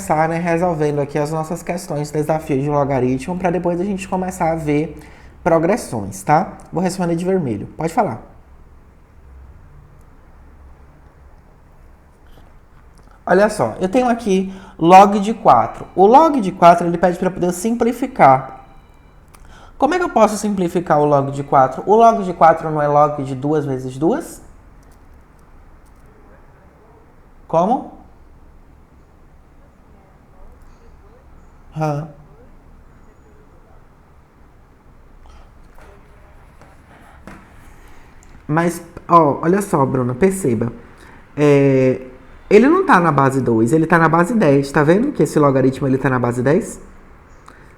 começar, né, resolvendo aqui as nossas questões, desafios de logaritmo, para depois a gente começar a ver progressões, tá? Vou responder de vermelho. Pode falar. Olha só, eu tenho aqui log de 4. O log de 4, ele pede para poder simplificar. Como é que eu posso simplificar o log de 4? O log de 4 não é log de 2 vezes 2? Como? Hã? Mas, ó, olha só, Bruna, perceba. Ele não tá na base 2, ele tá na base 10. Tá vendo que esse logaritmo ele tá na base 10?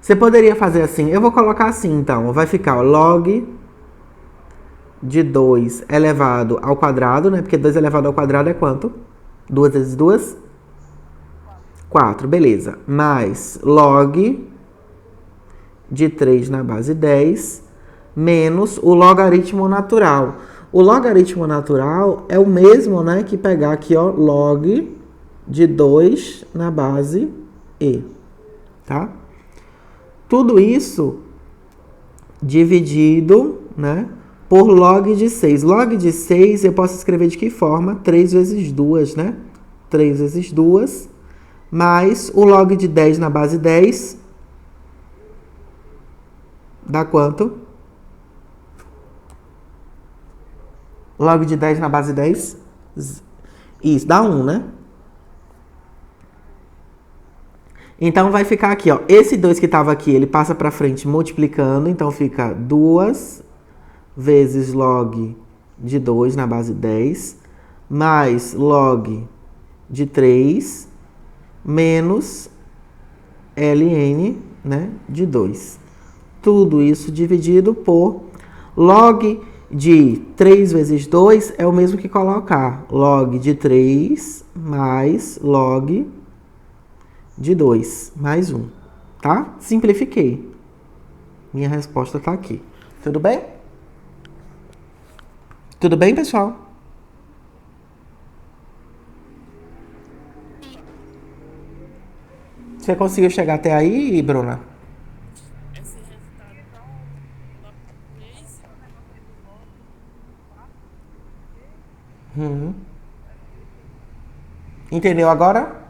Você poderia fazer assim, eu vou colocar assim então, vai ficar ó, log de 2 elevado ao quadrado, né? Porque 2 elevado ao quadrado é quanto? 2 vezes 2? 4, beleza. Mais log de 3 na base 10 menos o logaritmo natural. O logaritmo natural é o mesmo, né, que pegar aqui, ó, log de 2 na base e, tá? Tudo isso dividido, né, por log de 6. Log de 6 eu posso escrever de que forma? 3 vezes 2, né? 3 vezes 2, mais o log de 10 na base 10, dá quanto? Log de 10 na base 10? Isso, dá 1, né? Então, vai ficar aqui, ó. Esse 2 que estava aqui, ele passa para frente multiplicando. Então, fica 2 vezes log de 2 na base 10, mais log de 3, menos ln, né, de 2. Tudo isso dividido por log de 3 vezes 2 é o mesmo que colocar log de 3 mais log de 2 mais 1, tá? Simplifiquei. Minha resposta tá aqui. Tudo bem? Tudo bem, pessoal? Você conseguiu chegar até aí, Bruna? Esse resultado, então, log de 3. Entendeu agora?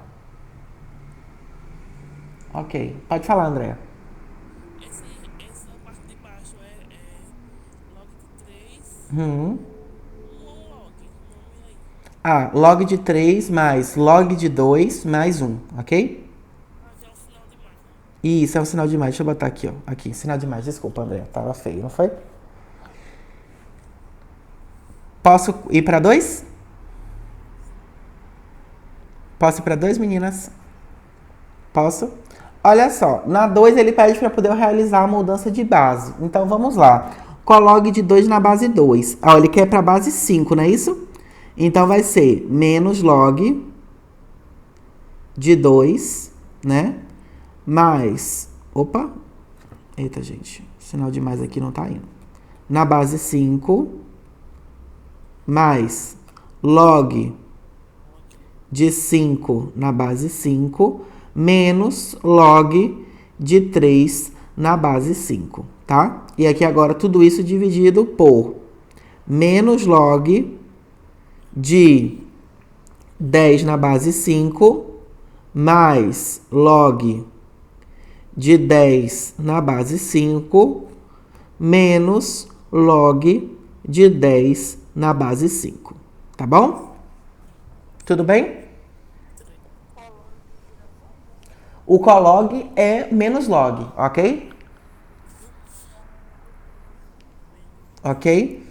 Ok. Pode falar, Andréa. Essa parte de baixo é log de 3. Hum. Um log. O nome aí. Ah, log de 3 mais log de 2 mais 1, ok? Ah, já é um sinal de mais, né? Isso, é um sinal de mais. Deixa eu botar aqui, ó. Aqui, sinal de mais. Desculpa, André. Tava feio, não foi? Posso ir para 2? Posso ir para 2, meninas? Posso? Olha só, na 2 ele pede para poder realizar a mudança de base. Então, vamos lá. Coloque de 2 na base 2. Ó, ele quer para a base 5, não é isso? Então, vai ser menos log de 2, né? Mais... Opa! Eita, gente. O sinal de mais aqui não tá indo. Na base 5, mais log de 5 na base 5, menos log de 3 na base 5, tá? E aqui agora tudo isso dividido por menos log de 10 na base 5, mais log de 10 na base 5, menos log de 10 na base 5. Tá bom? Tudo bem? O colog é menos log, ok? Ok?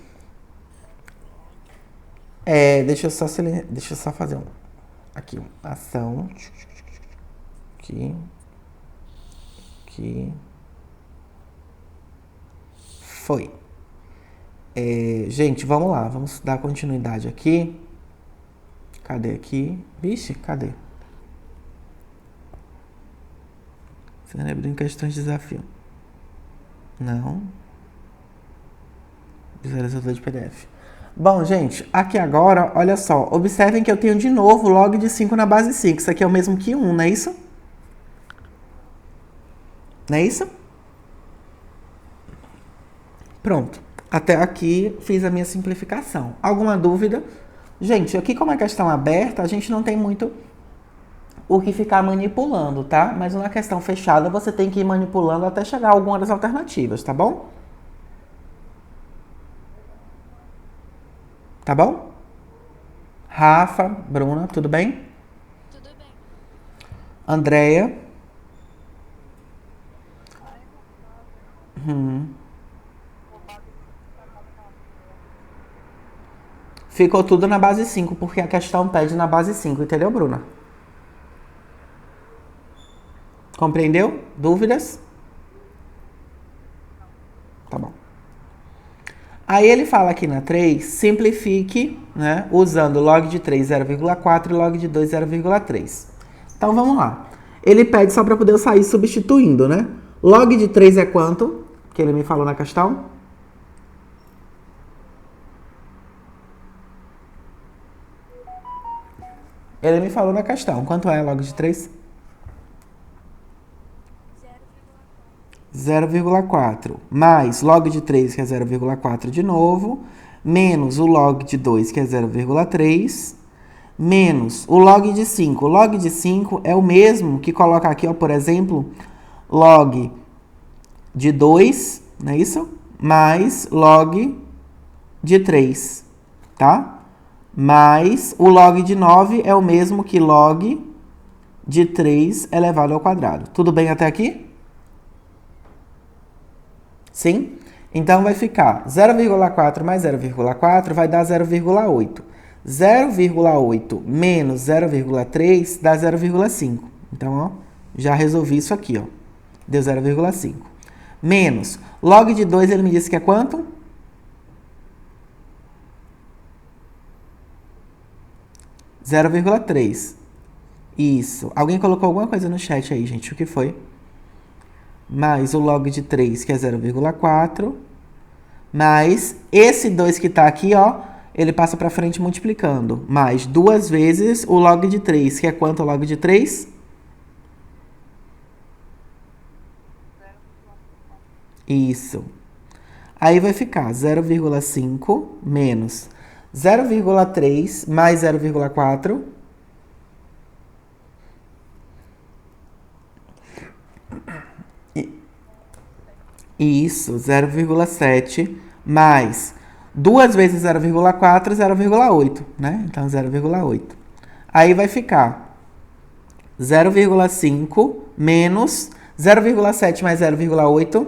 Deixa eu só fazer aqui, ação. Aqui. Aqui. Foi. Gente, vamos lá. Vamos dar continuidade aqui. Cadê aqui? Vixe, cadê? Cérebro em questões de desafio. Não. Visualizador de PDF. Bom, gente, aqui agora, olha só. Observem que eu tenho de novo log de 5 na base 5. Isso aqui é o mesmo que 1, não é isso? Não é isso? Pronto. Até aqui fiz a minha simplificação. Alguma dúvida? Gente, aqui como é questão aberta, a gente não tem muito o que ficar manipulando, tá? Mas na questão fechada, você tem que ir manipulando até chegar a alguma das alternativas, tá bom? Tá bom? Rafa, Bruna, tudo bem? Tudo bem. Andréia? Ficou tudo na base 5, porque a questão pede na base 5, entendeu, Bruna? Compreendeu? Dúvidas? Tá bom. Aí ele fala aqui na 3, simplifique, né, usando log de 3, 0,4 e log de 2, 0,3. Então vamos lá. Ele pede só para poder eu sair substituindo, né? Log de 3 é quanto? Que ele me falou na questão. Ele me falou na questão. Quanto é log de 3? 0,4 mais log de 3, que é 0,4 de novo, menos o log de 2, que é 0,3, menos o log de 5. O log de 5 é o mesmo que coloca aqui, ó, por exemplo, log de 2, não é isso? Mais log de 3, tá? Mais o log de 9 é o mesmo que log de 3 elevado ao quadrado. Tudo bem até aqui? Sim? Então vai ficar 0,4 mais 0,4 vai dar 0,8. 0,8 menos 0,3 dá 0,5. Então, ó, já resolvi isso aqui, ó. Deu 0,5. Menos. Log de 2 ele me disse que é quanto? 0,3. Isso. Alguém colocou alguma coisa no chat aí, gente. O que foi? Mais o log de 3, que é 0,4, mais esse 2 que está aqui, ó, ele passa para frente multiplicando, mais 2 vezes o log de 3, que é quanto o log de 3? Isso. Aí vai ficar 0,5 menos 0,3 mais 0,4. Isso, 0,7 mais 2 vezes 0,4, 0,8, né? Então, 0,8. Aí vai ficar 0,5 menos 0,7 mais 0,8.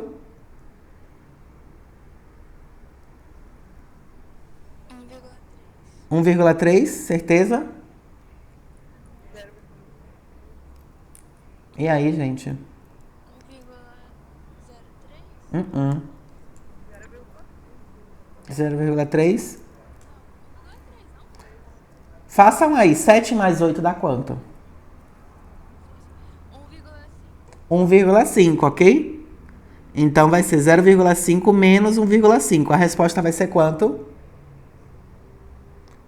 1,3, certeza? E aí, gente? 0,3? Façam aí, 7 mais 8 dá quanto? 1,5, ok? Então vai ser 0,5 menos 1,5. A resposta vai ser quanto?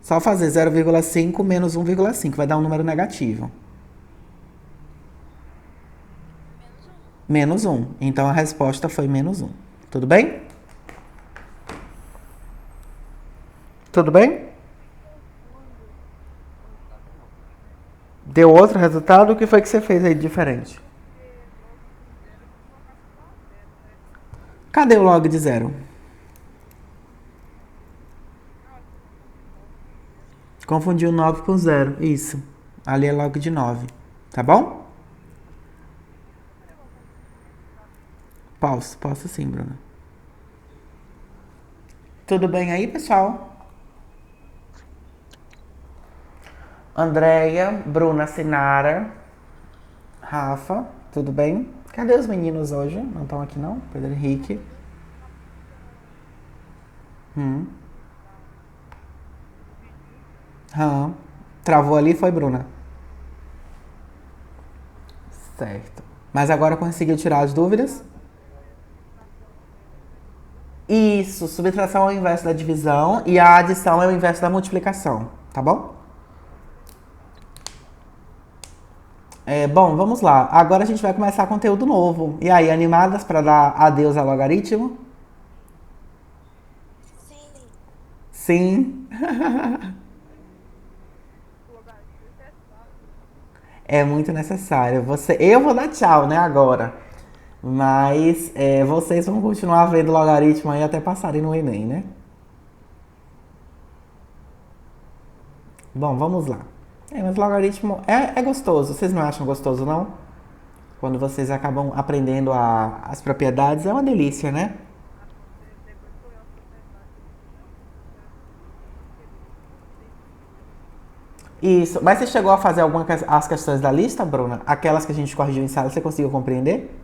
Só fazer 0,5 menos 1,5. Vai dar um número negativo. Menos 1. Então a resposta foi menos 1. Tudo bem? Tudo bem? Deu outro resultado? O que foi que você fez aí de diferente? Cadê o log de 0? Confundiu 9 com 0. Isso. Ali é log de 9. Tá bom? Posso sim, Bruna. Tudo bem aí, pessoal? Andréia, Bruna, Sinara, Rafa, tudo bem? Cadê os meninos hoje? Não estão aqui não? Pedro Henrique. Travou ali, foi, Bruna? Certo. Mas agora conseguiu tirar as dúvidas? Isso, subtração é o inverso da divisão e a adição é o inverso da multiplicação, tá bom? Bom, vamos lá. Agora a gente vai começar conteúdo novo. E aí, animadas para dar adeus ao logaritmo? Sim. Sim, é muito necessário. Eu vou dar tchau, né, agora. Mas vocês vão continuar vendo logaritmo aí até passarem no Enem, né? Bom, vamos lá. Mas logaritmo é gostoso. Vocês não acham gostoso, não? Quando vocês acabam aprendendo as propriedades, é uma delícia, né? Isso. Mas você chegou a fazer algumas as questões da lista, Bruna? Aquelas que a gente corrigiu em sala, você conseguiu compreender?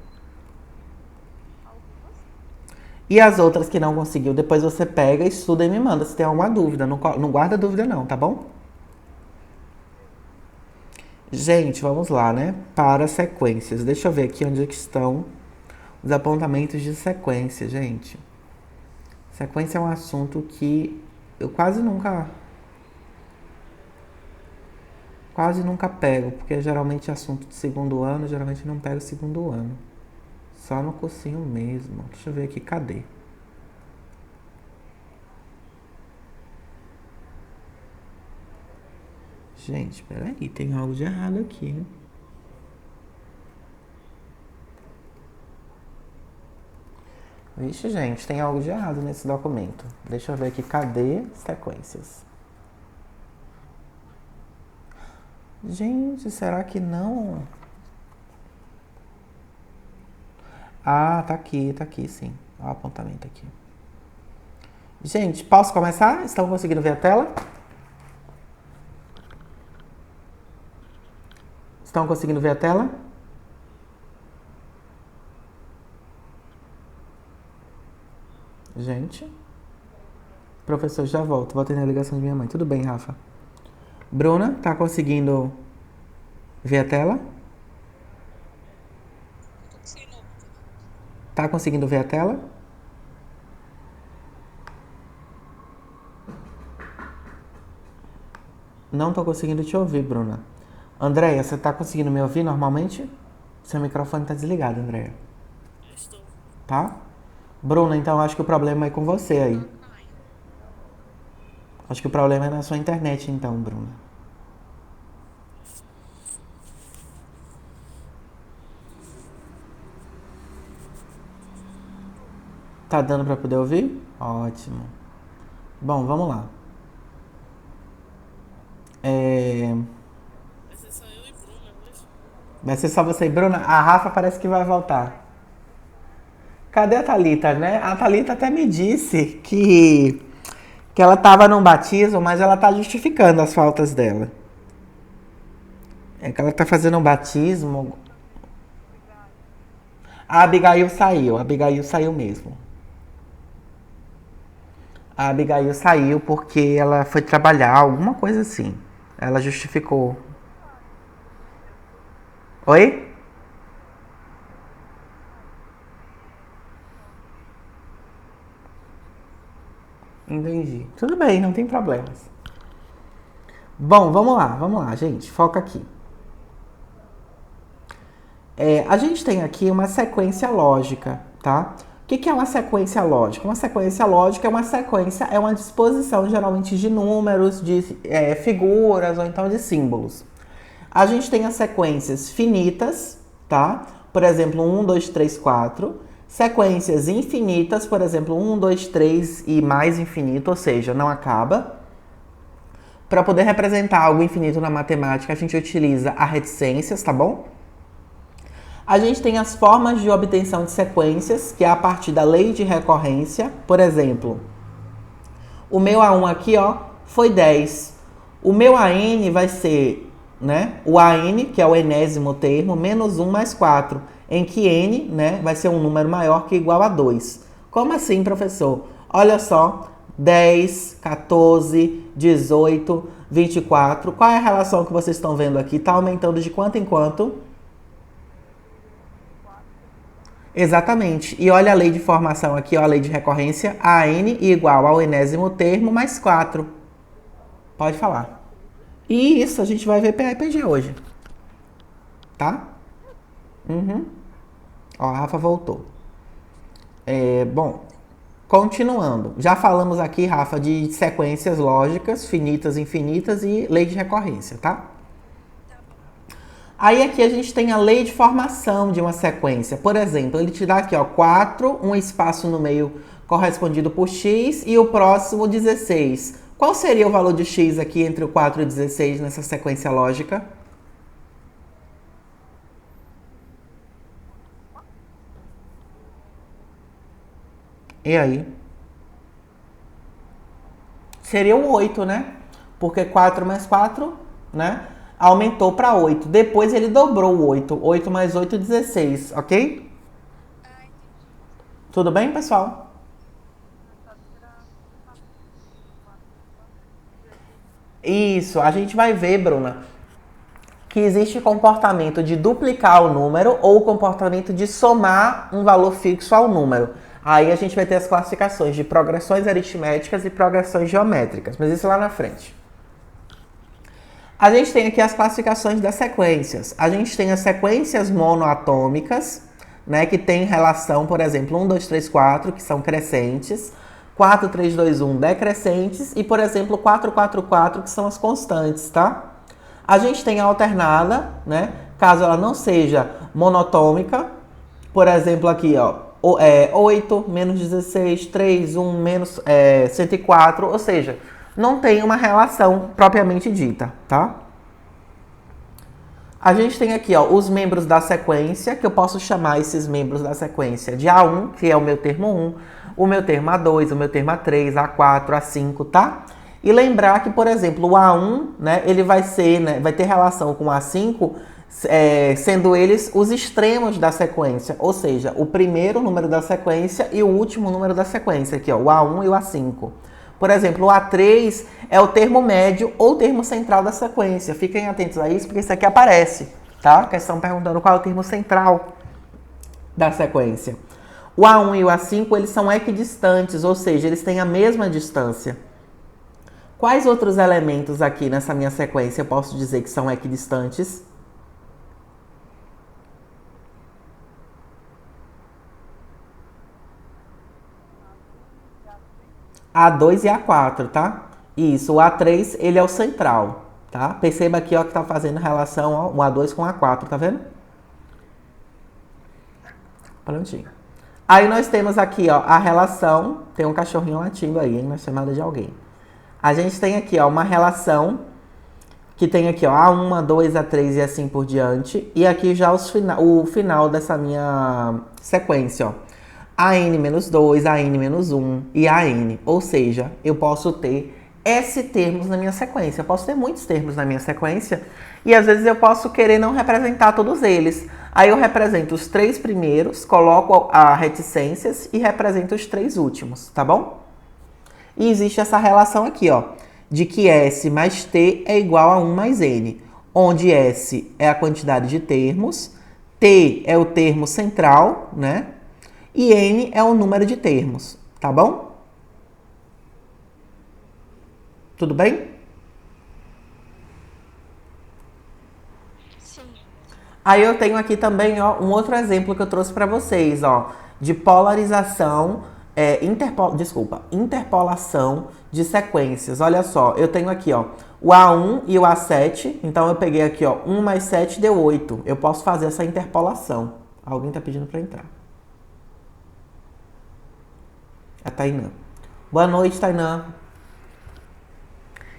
E as outras que não conseguiu, depois você pega, estuda e me manda se tem alguma dúvida. Não, não guarda dúvida não, tá bom? Gente, vamos lá, né? Para sequências. Deixa eu ver aqui onde é que estão os apontamentos de sequência, gente. Sequência é um assunto que eu quase nunca pego, porque geralmente é assunto de segundo ano, geralmente não pego segundo ano. Só no cursinho mesmo. Deixa eu ver aqui, cadê? Gente, peraí, tem algo de errado aqui, né? Vixe, gente, tem algo de errado nesse documento. Deixa eu ver aqui, cadê sequências? Gente, será que não? Ah, tá aqui sim. Olha o apontamento aqui. Gente, posso começar? Estão conseguindo ver a tela? Estão conseguindo ver a tela? Gente. Professor, já volto. Vou atender a ligação de minha mãe. Tudo bem, Rafa? Bruna, tá conseguindo ver a tela? Continua. Tá conseguindo ver a tela? Não tô conseguindo te ouvir, Bruna. Andréia, você tá conseguindo me ouvir normalmente? Seu microfone tá desligado, Andréia. Estou. Tá? Bruna, então acho que o problema é com você aí. Acho que o problema é na sua internet, então, Bruna. Tá dando pra poder ouvir? Ótimo. Bom, vamos lá. Vai ser só eu e Bruna hoje. Vai ser só você e Bruna? A Rafa parece que vai voltar. Cadê a Thalita, né? A Thalita até me disse que ela tava num batismo, mas ela tá justificando as faltas dela. É que ela tá fazendo um batismo. A Abigail saiu mesmo. A Abigail saiu porque ela foi trabalhar, alguma coisa assim. Ela justificou. Oi? Entendi. Tudo bem, não tem problemas. Bom, vamos lá, gente. Foca aqui. A gente tem aqui uma sequência lógica, tá? O que é uma sequência lógica? Uma sequência lógica é uma disposição geralmente de números, de figuras ou então de símbolos. A gente tem as sequências finitas, tá? Por exemplo, 1, 2, 3, 4. Sequências infinitas, por exemplo, 1, 2, 3 e mais infinito, ou seja, não acaba. Para poder representar algo infinito na matemática, a gente utiliza a reticências, tá bom? A gente tem as formas de obtenção de sequências, que é a partir da lei de recorrência. Por exemplo, o meu A1 aqui, ó, foi 10. O meu AN vai ser, né, o AN, que é o enésimo termo, menos 1 mais 4, em que N, né, vai ser um número maior que igual a 2. Como assim, professor? Olha só, 10, 14, 18, 24. Qual é a relação que vocês estão vendo aqui? Está aumentando de quanto em quanto? Exatamente. E olha a lei de formação aqui, ó, a lei de recorrência, AN igual ao enésimo termo mais 4. Pode falar. E isso, a gente vai ver PA e PG hoje. tá? Uhum. Ó, a Rafa voltou. Bom, continuando. Já falamos aqui, Rafa, de sequências lógicas, finitas, infinitas e lei de recorrência, tá? Tá bom. Aí aqui a gente tem a lei de formação de uma sequência. Por exemplo, ele te dá aqui, ó, 4, um espaço no meio correspondido por x e o próximo 16. Qual seria o valor de x aqui entre o 4 e o 16 nessa sequência lógica? E aí? Seria o 8, né? Porque 4 mais 4, né? Aumentou para 8. Depois ele dobrou o 8. 8 mais 8, 16, ok? Ah, entendi. Tudo bem, pessoal? Isso, a gente vai ver, Bruna, que existe comportamento de duplicar o número ou comportamento de somar um valor fixo ao número. Aí a gente vai ter as classificações de progressões aritméticas e progressões geométricas, mas isso lá na frente. A gente tem aqui as classificações das sequências. A gente tem as sequências monoatômicas, né, que tem relação, por exemplo, 1, 2, 3, 4, que são crescentes, 4, 3, 2, 1, decrescentes, e, por exemplo, 4, 4, 4, que são as constantes, tá? A gente tem a alternada, né, caso ela não seja monotômica, por exemplo, aqui, ó, 8, menos 16, 3, 1, menos 104, ou seja, não tem uma relação propriamente dita, tá? A gente tem aqui, ó, os membros da sequência, que eu posso chamar esses membros da sequência de A1, que é o meu termo 1, o meu termo A2, o meu termo A3, A4, A5, tá? E lembrar que, por exemplo, o A1, né, ele vai ser, né, vai ter relação com o A5, sendo eles os extremos da sequência, ou seja, o primeiro número da sequência e o último número da sequência, aqui, ó, o A1 e o A5. Por exemplo, o A3 é o termo médio ou termo central da sequência. Fiquem atentos a isso, porque isso aqui aparece, tá? Questão perguntando qual é o termo central da sequência. O A1 e o A5, eles são equidistantes, ou seja, eles têm a mesma distância. Quais outros elementos aqui nessa minha sequência eu posso dizer que são equidistantes? A2 e A4, tá? Isso, o A3, ele é o central, tá? Perceba aqui, ó, que tá fazendo relação, ó, o A2 com o A4, tá vendo? Prontinho. Aí nós temos aqui, ó, a relação, tem um cachorrinho latindo aí, hein, na chamada de alguém. A gente tem aqui, ó, uma relação que tem aqui, ó, A1, A2, A3 e assim por diante. E aqui já o final dessa minha sequência, ó. AN-2, AN-1 e AN. Ou seja, eu posso ter S termos na minha sequência. Eu posso ter muitos termos na minha sequência e às vezes eu posso querer não representar todos eles. Aí eu represento os 3 primeiros, coloco as reticências e represento os 3 últimos, tá bom? E existe essa relação aqui, ó, de que S mais T é igual a 1 mais N, onde S é a quantidade de termos, T é o termo central, né? E N é o número de termos, tá bom? Tudo bem? Sim. Aí eu tenho aqui também, ó, um outro exemplo que eu trouxe para vocês, ó, de polarização, interpolação de sequências. Olha só, eu tenho aqui, ó, o A1 e o A7, então eu peguei aqui, ó, 1 mais 7 deu 8. Eu posso fazer essa interpolação. Alguém tá pedindo para entrar. A Tainã. Boa noite, Tainã.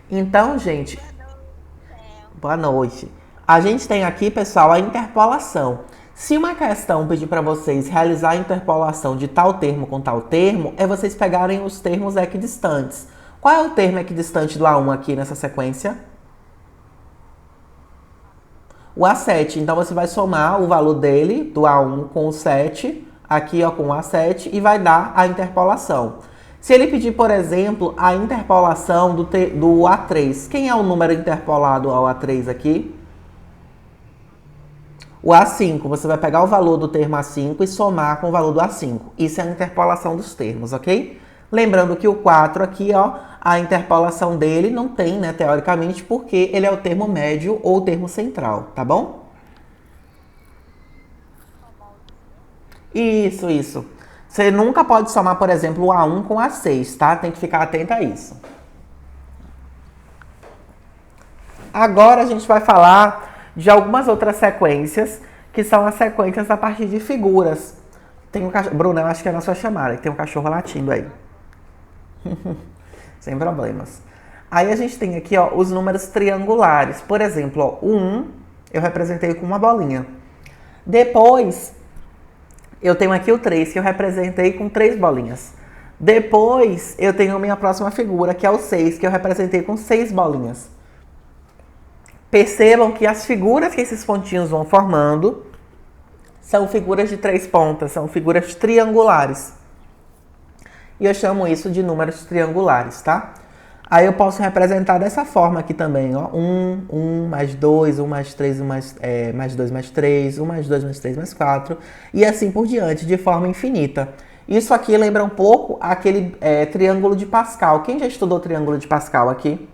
Então, gente, boa noite. A gente tem aqui, pessoal, a interpolação. Se uma questão pedir para vocês realizar a interpolação de tal termo com tal termo, é vocês pegarem os termos equidistantes. Qual é o termo equidistante do A1 aqui nessa sequência? O A7. Então, você vai somar o valor dele, do A1 com o 7, aqui, ó, com o A7, e vai dar a interpolação. Se ele pedir, por exemplo, a interpolação do A3, quem é o número interpolado ao A3 aqui? O A5, você vai pegar o valor do termo A5 e somar com o valor do A5. Isso é a interpolação dos termos, ok? Lembrando que o 4 aqui, ó, a interpolação dele não tem, né, teoricamente, porque ele é o termo médio ou o termo central, tá bom? Isso. Você nunca pode somar, por exemplo, o A1 com o A6, tá? Tem que ficar atento a isso. Agora a gente vai falar de algumas outras sequências, que são as sequências a partir de figuras. Tem um cachorro... Bruna, eu acho que é na sua chamada, que tem um cachorro latindo aí. Sem problemas. Aí a gente tem aqui, ó, os números triangulares. Por exemplo, ó, o 1 eu representei com uma bolinha. Depois, eu tenho aqui o 3, que eu representei com 3 bolinhas. Depois, eu tenho a minha próxima figura, que é o 6, que eu representei com 6 bolinhas. Percebam que as figuras que esses pontinhos vão formando são figuras de 3 pontas, são figuras triangulares. E eu chamo isso de números triangulares, tá? Aí eu posso representar dessa forma aqui também, ó. 1 mais 2, 1 mais 3, mais 2 mais 3, 1 mais 2 mais 3 mais 4, e assim por diante, de forma infinita. Isso aqui lembra um pouco aquele triângulo de Pascal. Quem já estudou o triângulo de Pascal aqui?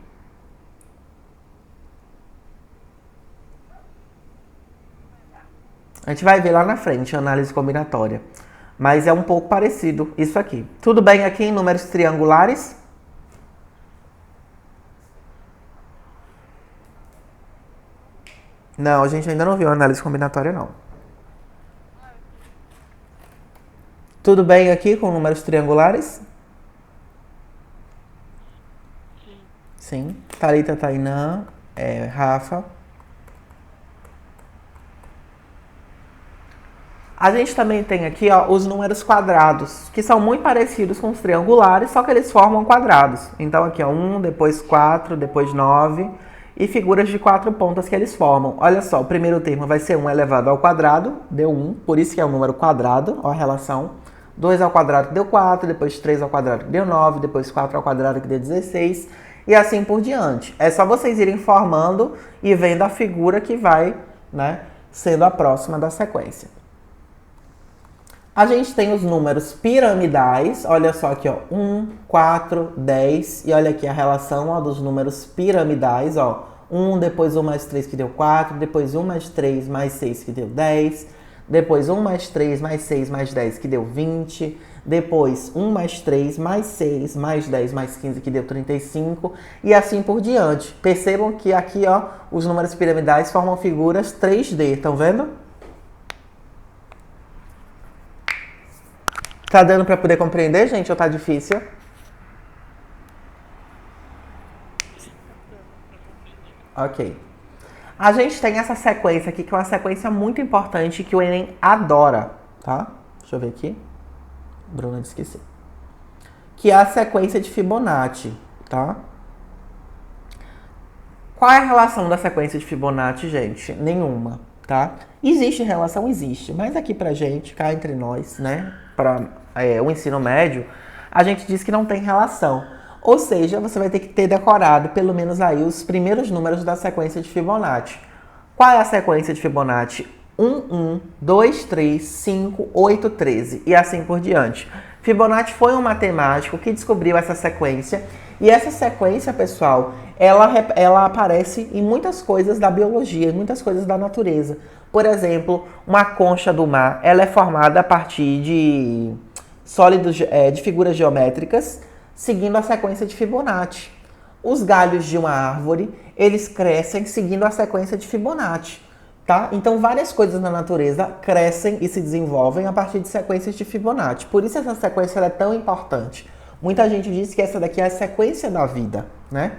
A gente vai ver lá na frente, a análise combinatória. Mas é um pouco parecido isso aqui. Tudo bem aqui em números triangulares? Não, a gente ainda não viu a análise combinatória, não. Tudo bem aqui com números triangulares? Sim. Thalita, Tainã, Rafa. A gente também tem aqui, ó, os números quadrados, que são muito parecidos com os triangulares, só que eles formam quadrados. Então aqui, ó, 1, depois 4, depois 9, e figuras de 4 pontas que eles formam. Olha só, o primeiro termo vai ser 1 elevado ao quadrado, deu 1, por isso que é um número quadrado, ó a relação. 2 ao quadrado que deu 4, depois 3 ao quadrado que deu 9, depois 4 ao quadrado que deu 16, e assim por diante. É só vocês irem formando e vendo a figura que vai, né, sendo a próxima da sequência. A gente tem os números piramidais, olha só aqui, ó, 1, 4, 10, e olha aqui a relação, ó, dos números piramidais, ó, 1, depois 1 mais 3 que deu 4, depois 1 mais 3 mais 6 que deu 10, depois 1 mais 3 mais 6 mais 10 que deu 20, depois 1 mais 3 mais 6 mais 10 mais 15 que deu 35, e assim por diante. Percebam que aqui, ó, os números piramidais formam figuras 3D, estão vendo? Tá dando para poder compreender, gente, ou tá difícil? Ok. A gente tem essa sequência aqui, que é uma sequência muito importante que o Enem adora, tá? Deixa eu ver aqui. Bruna, esqueci. Que é a sequência de Fibonacci, tá? Qual é a relação da sequência de Fibonacci, gente? Nenhuma, tá? Existe relação? Existe. Mas aqui pra gente, cá entre nós, né? Para o ensino médio, a gente diz que não tem relação. Ou seja, você vai ter que ter decorado pelo menos aí os primeiros números da sequência de Fibonacci. Qual é a sequência de Fibonacci? 1, 1, 2, 3, 5, 8, 13 e assim por diante. Fibonacci foi um matemático que descobriu essa sequência, e essa sequência, pessoal, ela aparece em muitas coisas da biologia, em muitas coisas da natureza. Por exemplo, uma concha do mar, ela é formada a partir de sólidos, de figuras geométricas, seguindo a sequência de Fibonacci. Os galhos de uma árvore, eles crescem seguindo a sequência de Fibonacci, tá? Então, várias coisas na natureza crescem e se desenvolvem a partir de sequências de Fibonacci. Por isso essa sequência é tão importante. Muita gente diz que essa daqui é a sequência da vida, né?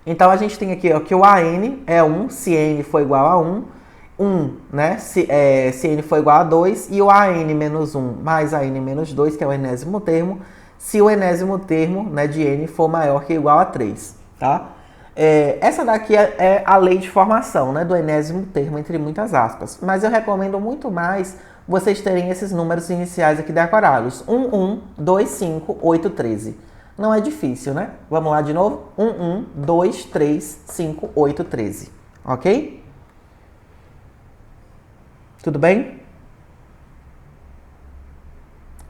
Então, a gente tem aqui, ó, que o AN é 1, se N for igual a 1, 1, né? Se N for igual a 2, e o AN menos 1 mais AN menos 2, que é o enésimo termo, se o enésimo termo, né, de N for maior que ou igual a 3, tá? Essa daqui é a lei de formação, né, do enésimo termo, entre muitas aspas. Mas eu recomendo muito mais vocês terem esses números iniciais aqui decorados. 1, 1, 2, 5, 8, 13. Não é difícil, né? Vamos lá de novo? 1, 1, 2, 3, 5, 8, 13. Ok? Tudo bem?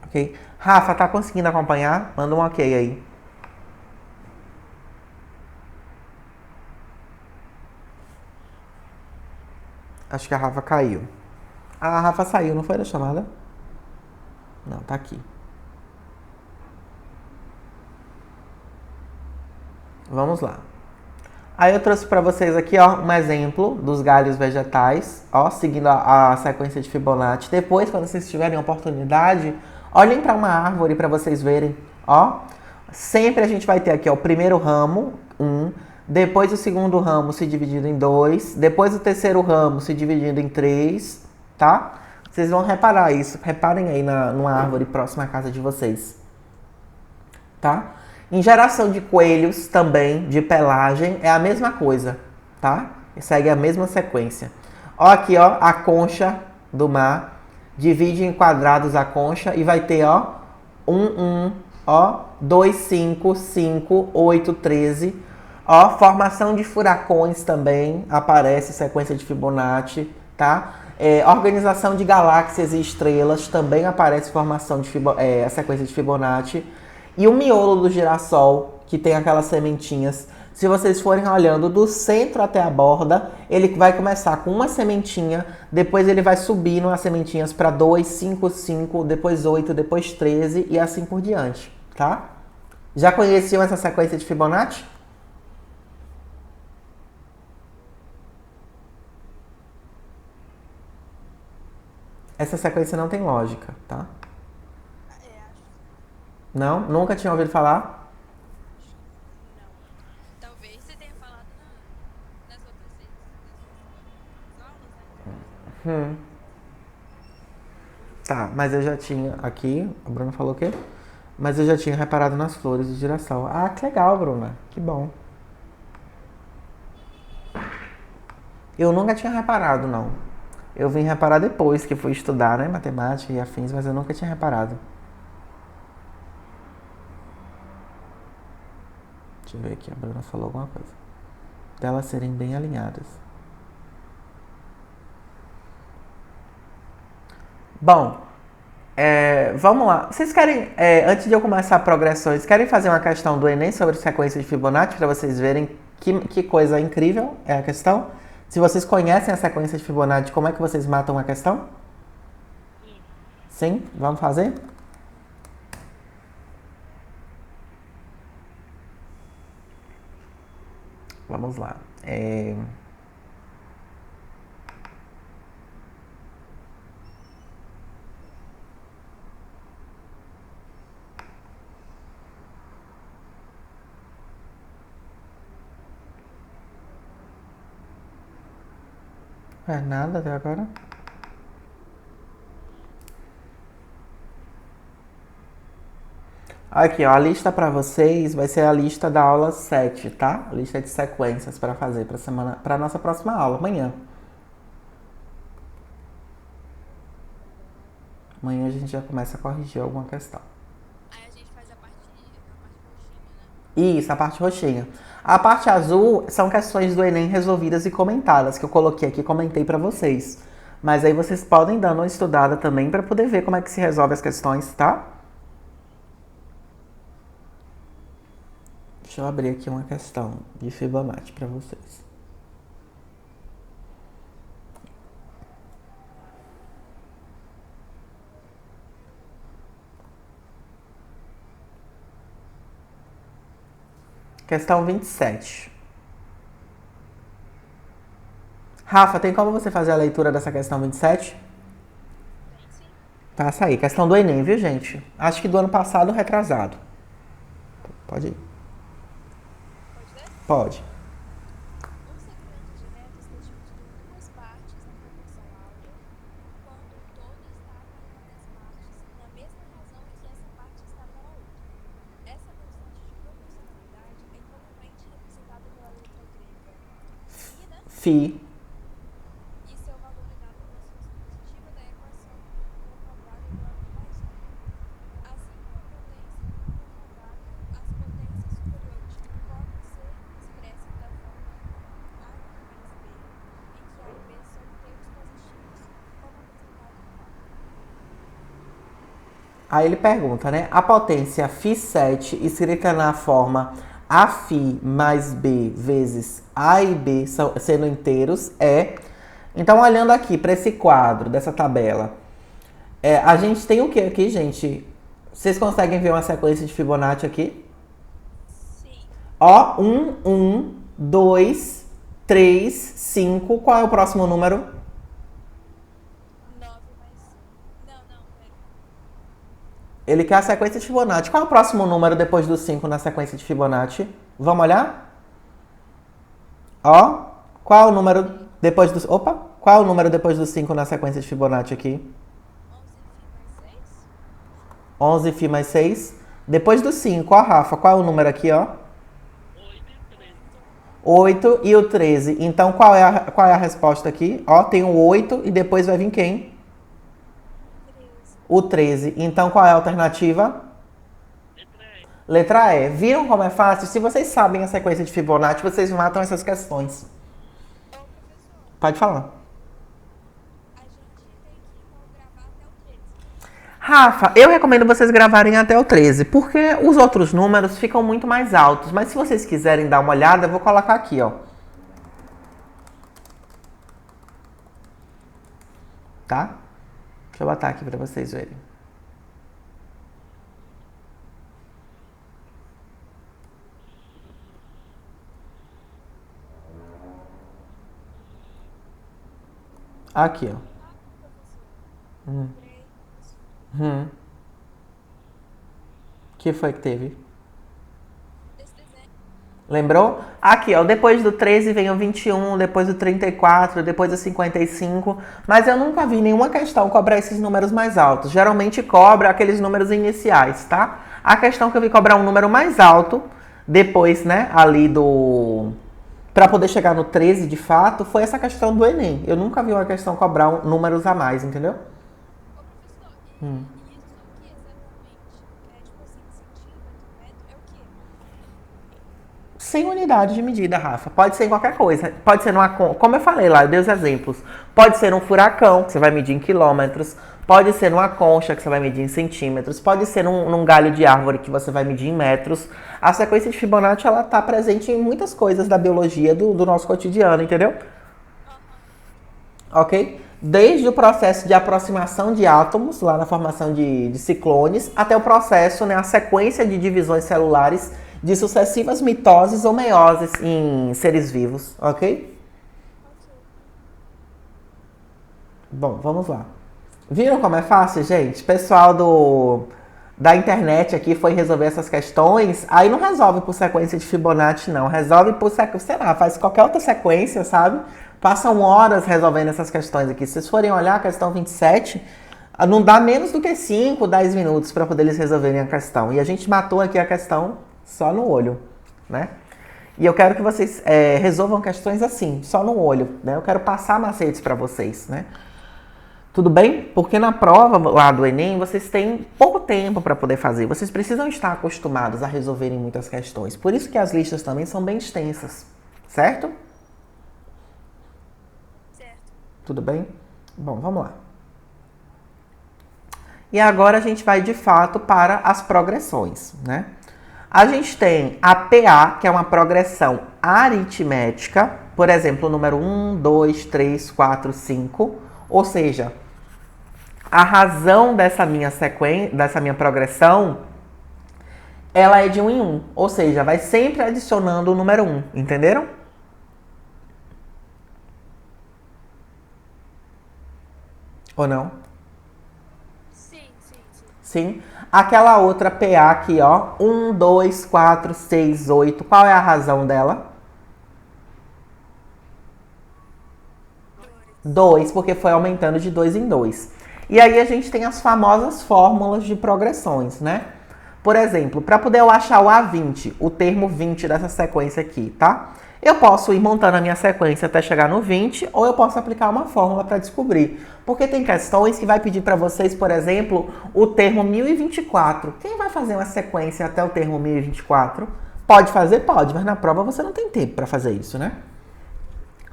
Ok. Rafa, tá conseguindo acompanhar? Manda um ok aí. Acho que a Rafa caiu. A Rafa saiu, não foi da chamada? Não, tá aqui. Vamos lá. Aí eu trouxe para vocês aqui, ó, um exemplo dos galhos vegetais, ó, seguindo a sequência de Fibonacci. Depois, quando vocês tiverem oportunidade, olhem para uma árvore para vocês verem, ó. Sempre a gente vai ter aqui, ó, o primeiro ramo, 1, depois o segundo ramo se dividindo em 2, depois o terceiro ramo se dividindo em 3, tá? Vocês vão reparar isso. Reparem aí numa árvore próxima à casa de vocês, tá? Em geração de coelhos também, de pelagem, é a mesma coisa, tá? Segue a mesma sequência. Ó aqui, ó, a concha do mar. Divide em quadrados a concha e vai ter, ó, 1, ó, 2, 5, 5, 8, 13. Ó, formação de furacões também aparece, sequência de Fibonacci, tá? Organização de galáxias e estrelas também aparece formação de a sequência de Fibonacci. E o miolo do girassol, que tem aquelas sementinhas, se vocês forem olhando do centro até a borda, ele vai começar com uma sementinha, depois ele vai subindo as sementinhas para 2, 5, 5, depois 8, depois 13 e assim por diante, tá? Já conheciam essa sequência de Fibonacci? Essa sequência não tem lógica, tá? Não? Nunca tinha ouvido falar? Talvez você tenha falado nas outras aulas, né? Tá, mas eu já tinha aqui, a Bruna falou o quê? Mas eu já tinha reparado nas flores de girassol. Ah, que legal, Bruna. Que bom. Eu nunca tinha reparado, não. Eu vim reparar depois que fui estudar, né, matemática e afins, mas eu nunca tinha reparado. Deixa eu ver aqui, a Bruna falou alguma coisa. Delas serem bem alinhadas. Bom, vamos lá. Vocês querem, antes de eu começar progressões, querem fazer uma questão do Enem sobre sequência de Fibonacci para vocês verem que coisa incrível é a questão? Se vocês conhecem a sequência de Fibonacci, como é que vocês matam a questão? Sim? Vamos fazer? Vamos lá. Nada até agora. Aqui, ó, a lista para vocês vai ser a lista da aula 7, tá? A lista de sequências para fazer para nossa próxima aula, amanhã. Amanhã a gente já começa a corrigir alguma questão. Aí a gente faz a parte roxinha, né? Isso, a parte roxinha. A parte azul são questões do Enem resolvidas e comentadas, que eu coloquei aqui e comentei para vocês. Mas aí vocês podem dar uma estudada também para poder ver como é que se resolve as questões, tá? Deixa eu abrir aqui uma questão de Fibonacci para vocês. Questão 27. Rafa, tem como você fazer a leitura dessa questão 27? Sim. Passa aí. Questão do Enem, viu, gente? Acho que do ano passado, retrasado. Pode ir. Pode ver? Pode. Um segmento de reto está dividido em duas partes na proporção áurea, quando o todo está para uma das partes na mesma razão em que essa parte está para a outra. Essa constante de proporcionalidade é comumente representada pela letra grega φ, né? Fi. E seu valor é dado pela solução positiva da equação ao quadrado igual a mais 1. Assim como a potência ao quadrado, as potências superiores podem ser expressas da forma a mais b, em que a e b são termos positivos, como apresentado no quadro. Aí ele pergunta, né? A potência Φ7, escrita na forma Af mais B vezes A e B sendo inteiros, é Então, olhando aqui para esse quadro dessa tabela, a gente tem o que aqui, gente? Vocês conseguem ver uma sequência de Fibonacci aqui? Sim. Ó, 2, 3, 5. Qual é o próximo número? 9 mais. Não, pera. Ele quer a sequência de Fibonacci. Qual é o próximo número depois do 5 na sequência de Fibonacci? Vamos olhar? Ó, qual é o número depois do... Opa! Qual é o número depois do 5 na sequência de Fibonacci aqui? 11 φ mais 6. Depois do 5, ó, Rafa, qual é o número aqui, ó? 8 e o 13. Então, qual é a resposta aqui? Ó, tem o 8 e depois vai vir quem? 13. O 13. Então, qual é a alternativa? Letra E. Viram como é fácil? Se vocês sabem a sequência de Fibonacci, vocês matam essas questões. Ô, professor, Pode falar. a gente tem que então gravar até o 13. Rafa, eu recomendo vocês gravarem até o 13, porque os outros números ficam muito mais altos. Mas se vocês quiserem dar uma olhada, eu vou colocar aqui, ó. Tá? Deixa eu botar aqui pra vocês verem. Aqui, ó. Professor, 3. Que foi que teve? Esse desenho. Lembrou? Aqui, ó. Depois do 13 vem o 21, depois do 34, depois do 55. Mas eu nunca vi nenhuma questão cobrar esses números mais altos. Geralmente cobra aqueles números iniciais, tá? A questão que eu vi cobrar um número mais alto, depois, né, ali do... Pra poder chegar no 13, de fato, foi essa questão do Enem. Eu nunca vi uma questão cobrar números a mais, entendeu? Ô, professor, e isso aqui exatamente? É tipo assim, centímetro, metro, é o quê? Sem unidade de medida, Rafa. Pode ser em qualquer coisa. Pode ser numa... Como eu falei lá, eu dei os exemplos. Pode ser um furacão, que você vai medir em quilômetros. Pode ser numa concha, que você vai medir em centímetros. Pode ser num galho de árvore, que você vai medir em metros. A sequência de Fibonacci, ela tá presente em muitas coisas da biologia do nosso cotidiano, entendeu? Ok? Desde o processo de aproximação de átomos, lá na formação de ciclones, até o processo, né, a sequência de divisões celulares de sucessivas mitoses ou meioses em seres vivos, ok? Bom, vamos lá. Viram como é fácil, gente? Pessoal da internet aqui foi resolver essas questões, aí não resolve por sequência de Fibonacci, não. Resolve por, sei lá, faz qualquer outra sequência, sabe? Passam horas resolvendo essas questões aqui. Se vocês forem olhar a questão 27, não dá menos do que 5, 10 minutos para poder eles resolverem a questão. E a gente matou aqui a questão só no olho, né? E eu quero que vocês resolvam questões assim, só no olho, né? Eu quero passar macetes para vocês, né? Tudo bem? Porque na prova lá do Enem, vocês têm pouco tempo para poder fazer. Vocês precisam estar acostumados a resolverem muitas questões. Por isso que as listas também são bem extensas, certo? Certo. Tudo bem? Bom, vamos lá. E agora a gente vai de fato para as progressões, né? A gente tem a PA, que é uma progressão aritmética, por exemplo, o número 1, 2, 3, 4, 5, ou seja, a razão dessa minha sequência, dessa minha progressão, ela é de 1 em 1, ou seja, vai sempre adicionando o número 1, entenderam? Ou não? Sim. Sim. Aquela outra PA aqui, ó, 1, 2, 4, 6, 8, qual é a razão dela? 2, porque foi aumentando de 2 em 2. E aí a gente tem as famosas fórmulas de progressões, né? Por exemplo, para poder eu achar o A20, o termo 20 dessa sequência aqui, tá? Eu posso ir montando a minha sequência até chegar no 20, ou eu posso aplicar uma fórmula para descobrir. Porque tem questões que vai pedir para vocês, por exemplo, o termo 1024. Quem vai fazer uma sequência até o termo 1024? Pode fazer? Pode, mas na prova você não tem tempo para fazer isso, né?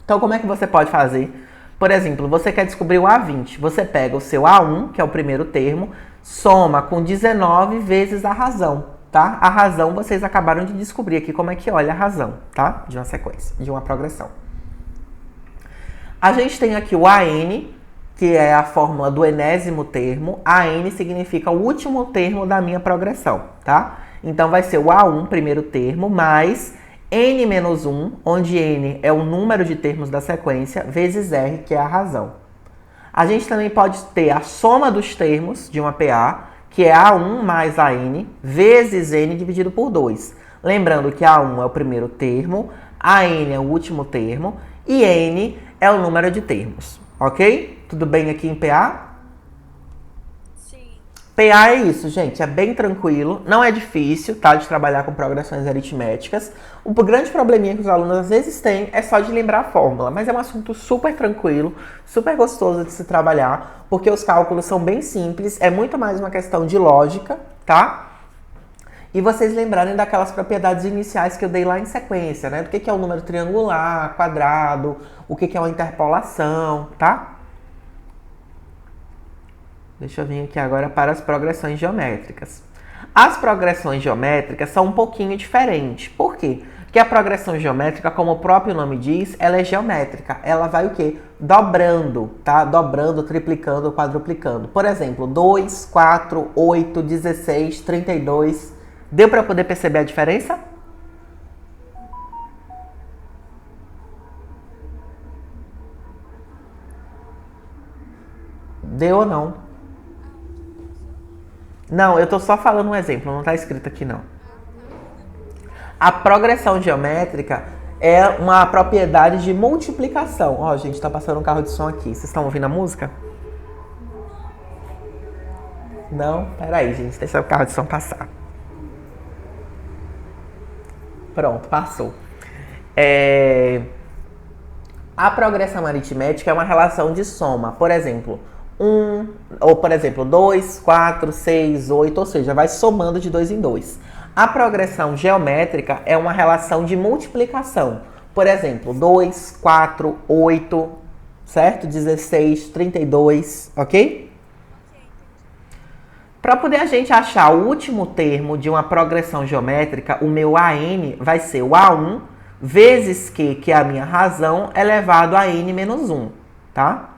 Então, como é que você pode fazer? Por exemplo, você quer descobrir o A20. Você pega o seu A1, que é o primeiro termo, soma com 19 vezes a razão, tá? A razão vocês acabaram de descobrir aqui como é que olha a razão, tá? De uma sequência, de uma progressão. A gente tem aqui o AN, que é a fórmula do enésimo termo. AN significa o último termo da minha progressão, tá? Então vai ser o A1, primeiro termo, mais N-1, onde N é o número de termos da sequência, vezes R, que é a razão. A gente também pode ter a soma dos termos de uma PA, que é A1 mais AN, vezes N dividido por 2. Lembrando que A1 é o primeiro termo, AN é o último termo e N é o número de termos, ok? Tudo bem aqui em PA? Sim. PA é isso, gente, é bem tranquilo, não é difícil, tá, de trabalhar com progressões aritméticas. O grande probleminha que os alunos às vezes têm é só de lembrar a fórmula, mas é um assunto super tranquilo, super gostoso de se trabalhar, porque os cálculos são bem simples, é muito mais uma questão de lógica, tá? E vocês lembrarem daquelas propriedades iniciais que eu dei lá em sequência, né? Do que é o número triangular, quadrado, o que é uma interpolação, tá? Deixa eu vir aqui agora para as progressões geométricas. As progressões geométricas são um pouquinho diferentes. Por quê? Porque a progressão geométrica, como o próprio nome diz, ela é geométrica. Ela vai o quê? Dobrando, tá? Dobrando, triplicando, quadruplicando. Por exemplo, 2, 4, 8, 16, 32. Deu para poder perceber a diferença? Deu ou não? Não, eu tô só falando um exemplo, não tá escrito aqui não. Ah, tá. A progressão geométrica é uma propriedade de multiplicação. Ó, gente, tá passando um carro de som aqui. Vocês estão ouvindo a música? Não? Peraí, gente, deixa o carro de som passar. Pronto, passou. A progressão aritmética é uma relação de soma. Por exemplo, 2, 4, 6, 8, ou seja, vai somando de 2 em 2. A progressão geométrica é uma relação de multiplicação. Por exemplo, 2, 4, 8, certo? 16, 32, ok? Ok, entendi. Para poder a gente achar o último termo de uma progressão geométrica, o meu AN vai ser o A1 vezes Q, que é a minha razão, elevado a N menos 1, tá?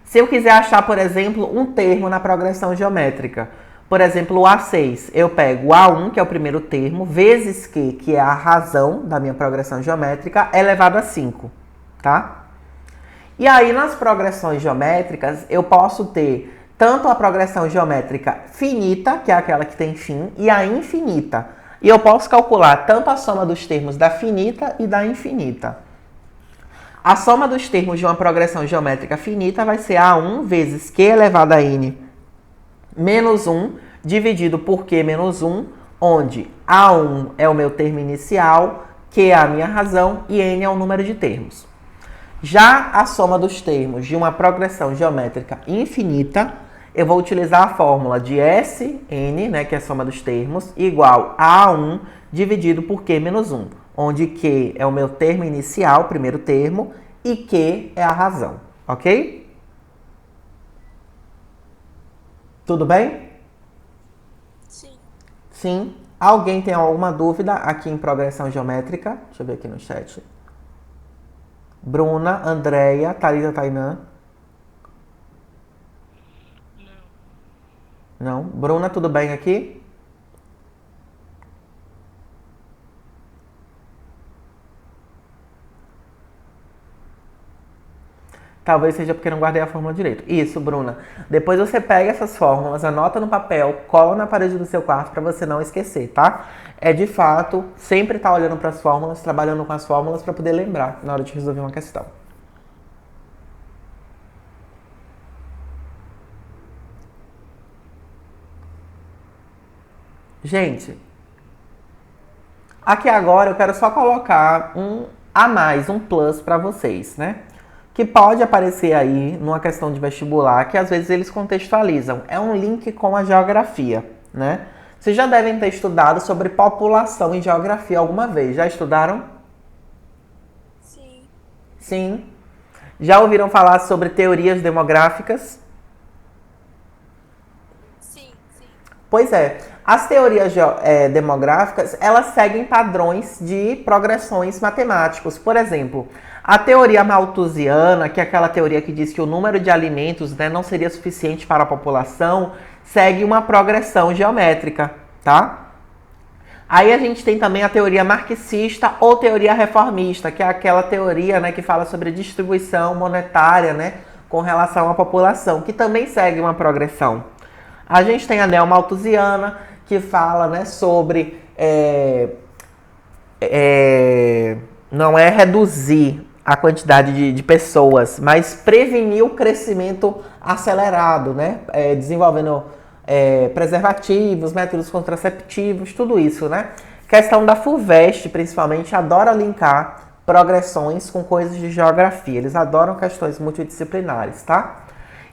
Se eu quiser achar, por exemplo, um termo na progressão geométrica, por exemplo, o A6, eu pego o A1, que é o primeiro termo, vezes Q, que é a razão da minha progressão geométrica, elevado a 5, tá? E aí, nas progressões geométricas, eu posso ter tanto a progressão geométrica finita, que é aquela que tem fim, e a infinita. E eu posso calcular tanto a soma dos termos da finita e da infinita. A soma dos termos de uma progressão geométrica finita vai ser A1 vezes Q elevado a N menos 1, dividido por Q menos 1, onde A1 é o meu termo inicial, Q é a minha razão e N é o número de termos. Já a soma dos termos de uma progressão geométrica infinita, eu vou utilizar a fórmula de Sn, né, que é a soma dos termos, igual a A1 dividido por Q menos 1, onde Q é o meu termo inicial, primeiro termo, e Q é a razão, ok? Tudo bem? Sim. Sim. Alguém tem alguma dúvida aqui em progressão geométrica? Deixa eu ver aqui no chat. Bruna, Andréia, Thalita, Tainã. Não. Bruna, tudo bem aqui? Talvez seja porque não guardei a fórmula direito. Isso, Bruna. Depois você pega essas fórmulas, anota no papel, cola na parede do seu quarto para você não esquecer, tá? É de fato, sempre estar olhando para as fórmulas, trabalhando com as fórmulas para poder lembrar na hora de resolver uma questão. Gente, aqui agora eu quero só colocar um a mais, um plus para vocês, né? Que pode aparecer aí numa questão de vestibular, que às vezes eles contextualizam. É um link com a geografia, né? Vocês já devem ter estudado sobre população em geografia alguma vez. Já estudaram? Sim. Sim. Já ouviram falar sobre teorias demográficas? Sim, sim. Pois é, as teorias demográficas, elas seguem padrões de progressões matemáticos. Por exemplo, A teoria malthusiana, que é aquela teoria que diz que o número de alimentos, né, não seria suficiente para a população, segue uma progressão geométrica, tá? Aí a gente tem também a teoria marxista ou teoria reformista, que é aquela teoria, né, que fala sobre a distribuição monetária, né, com relação à população, que também segue uma progressão. A gente tem a neomalthusiana, que fala, né, sobre não é reduzir a quantidade de pessoas, mas prevenir o crescimento acelerado, né? Desenvolvendo preservativos, métodos contraceptivos, tudo isso, né? Questão da FUVEST, principalmente, adora linkar progressões com coisas de geografia. Eles adoram questões multidisciplinares, tá?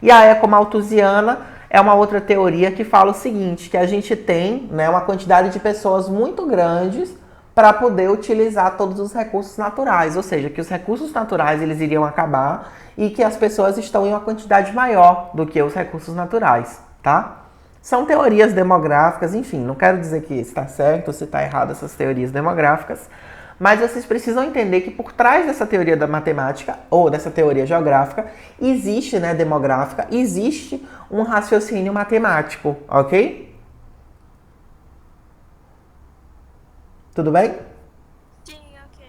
E a ecomalthusiana é uma outra teoria que fala o seguinte, que a gente tem, né, uma quantidade de pessoas muito grandes para poder utilizar todos os recursos naturais, ou seja, que os recursos naturais eles iriam acabar e que as pessoas estão em uma quantidade maior do que os recursos naturais, tá? São teorias demográficas, enfim, não quero dizer que está certo ou se está errado essas teorias demográficas, mas vocês precisam entender que por trás dessa teoria da matemática ou dessa teoria geográfica existe, né, demográfica, existe um raciocínio matemático, ok? Tudo bem? Sim, ok.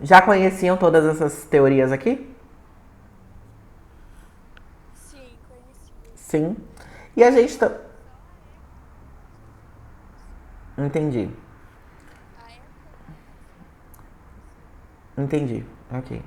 Já conheciam todas essas teorias aqui? Sim, conhecia. Sim. E a gente tá... Só Entendi. a ecomalthusiana. Entendi. Ok.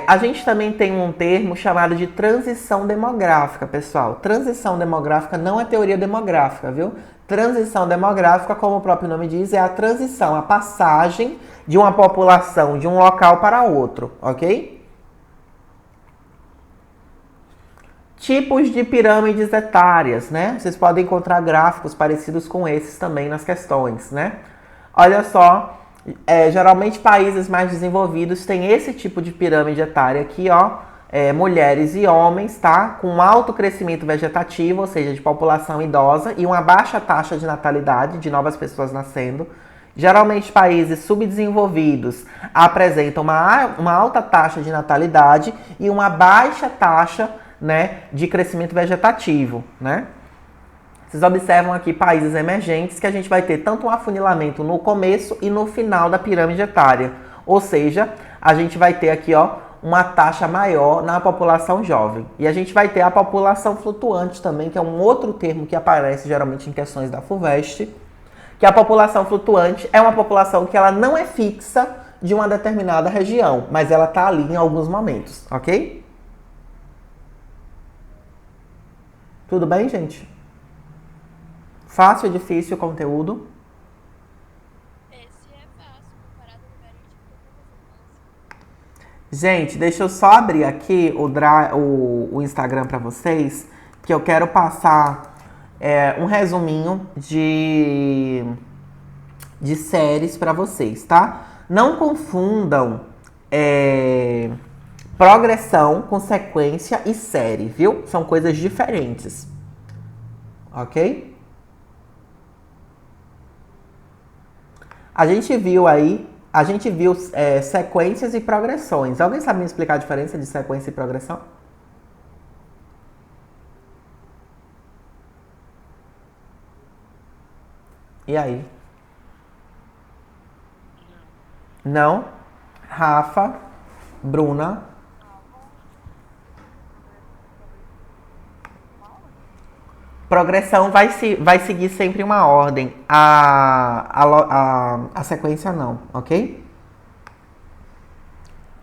A gente também tem um termo chamado de transição demográfica, pessoal. Transição demográfica não é teoria demográfica, viu? Transição demográfica, como o próprio nome diz, é a transição, a passagem de uma população de um local para outro, ok? Tipos de pirâmides etárias, né? Vocês podem encontrar gráficos parecidos com esses também nas questões, né? Olha só, geralmente países mais desenvolvidos têm esse tipo de pirâmide etária aqui, ó. Mulheres e homens, tá? Com alto crescimento vegetativo, ou seja, de população idosa, e uma baixa taxa de natalidade, de novas pessoas nascendo. Geralmente, países subdesenvolvidos apresentam uma alta taxa de natalidade e uma baixa taxa, né, de crescimento vegetativo, né? Vocês observam aqui países emergentes que a gente vai ter tanto um afunilamento no começo e no final da pirâmide etária. Ou seja, a gente vai ter aqui, ó, uma taxa maior na população jovem. E a gente vai ter a população flutuante também, que é um outro termo que aparece geralmente em questões da FUVEST, que a população flutuante é uma população que ela não é fixa de uma determinada região, mas ela está ali em alguns momentos, ok? Tudo bem, gente? Fácil ou difícil o conteúdo? Esse é fácil comparado ao lugar de todas as Gente, deixa eu só abrir aqui o Instagram para vocês, que eu quero passar um resuminho de séries para vocês, tá? Não confundam progressão com sequência e série, viu? São coisas diferentes, ok? A gente viu sequências e progressões. Alguém sabe me explicar a diferença de sequência e progressão? E aí? Não? Rafa, Bruna. Progressão vai seguir sempre uma ordem. A sequência não, ok?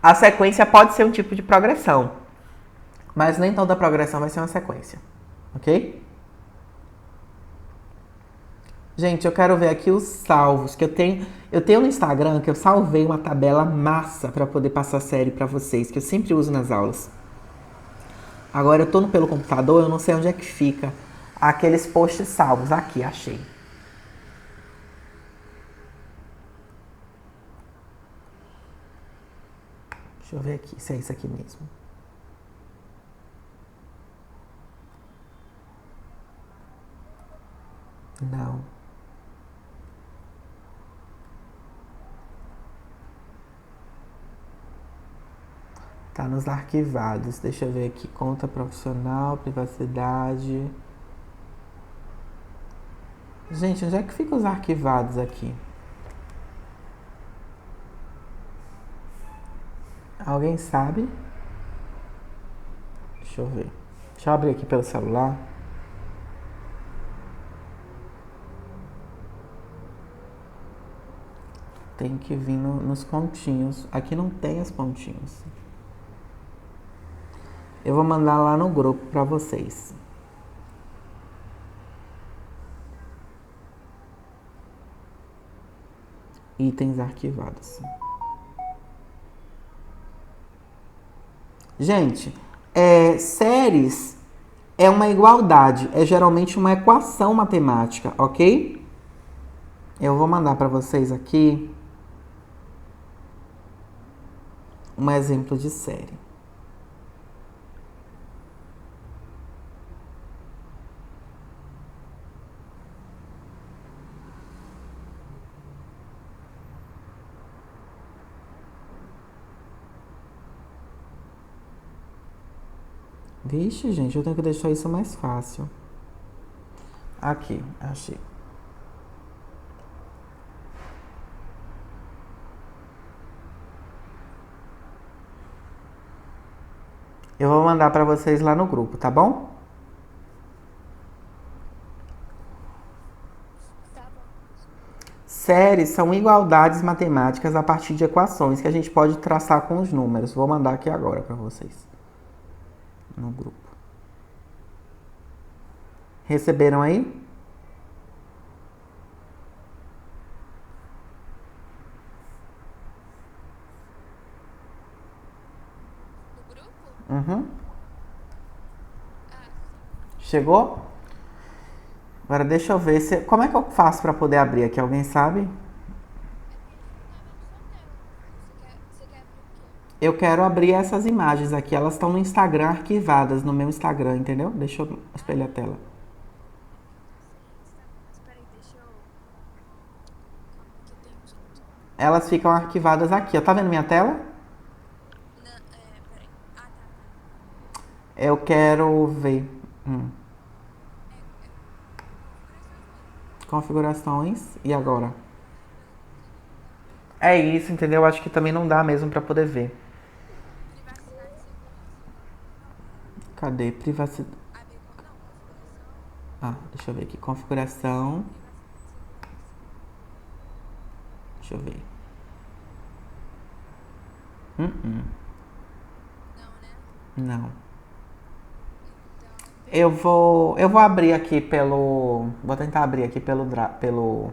A sequência pode ser um tipo de progressão, mas nem toda progressão vai ser uma sequência, ok? Gente, eu quero ver aqui os salvos que eu tenho. Eu tenho no Instagram que eu salvei uma tabela massa para poder passar série para vocês, que eu sempre uso nas aulas. Agora eu tô pelo computador, eu não sei onde é que fica aqueles posts salvos. Aqui, achei. Deixa eu ver aqui se é isso aqui mesmo. Não. Tá nos arquivados. Deixa eu ver aqui. Conta profissional, privacidade. Gente, onde é que ficam os arquivados aqui? Alguém sabe? Deixa eu ver. Deixa eu abrir aqui pelo celular. Tem que vir nos pontinhos. Aqui não tem os pontinhos. Eu vou mandar lá no grupo pra vocês. Itens arquivados. Gente, séries é uma igualdade, é geralmente uma equação matemática, ok? Eu vou mandar para vocês aqui um exemplo de série. Vixe, gente, eu tenho que deixar isso mais fácil. Aqui, achei. Eu vou mandar para vocês lá no grupo, tá bom? Tá bom. Séries são igualdades matemáticas a partir de equações que a gente pode traçar com os números. Vou mandar aqui agora para vocês. No grupo. Receberam aí? No grupo? Uhum. Ah, sim. Chegou? Agora deixa eu ver se. Como é que eu faço para poder abrir aqui? Alguém sabe? É porque ele não tá vendo sua tela. Você quer abrir o quê? Eu quero abrir essas imagens aqui. Elas estão no Instagram arquivadas, no meu Instagram, entendeu? Deixa eu espelhar a tela. É porque eu tô sem Instagram. Espera aí, deixa eu. Calma que eu tenho um jeito. Elas ficam arquivadas aqui, ó. Tá vendo minha tela? Não, peraí. Ah, tá. Eu quero ver. Configurações mesmo. Configurações. E agora? Pelo computador não dá. É isso, entendeu? Acho que também não dá mesmo pra poder ver. Privacidade e segurança. Cadê? Privacidade. Abrir. Não, configuração. Ah, deixa eu ver aqui. Configuração. Privacidade e segurança. Deixa eu ver. Uh-uh. Não, né? Não. Então. Eu vou abrir aqui pelo. Vou tentar abrir aqui pelo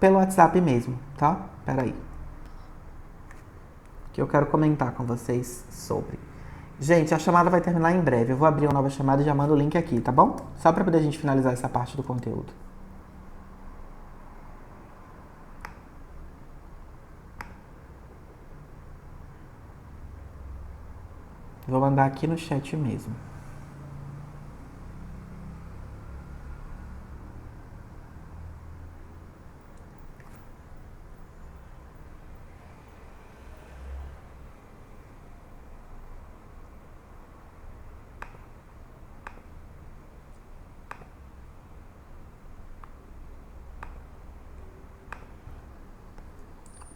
WhatsApp mesmo, tá? Pera aí. Que eu quero comentar com vocês sobre. Gente, a chamada vai terminar em breve. Eu vou abrir uma nova chamada e já mando o link aqui, tá bom? Só pra poder a gente finalizar essa parte do conteúdo. Vou mandar aqui no chat mesmo.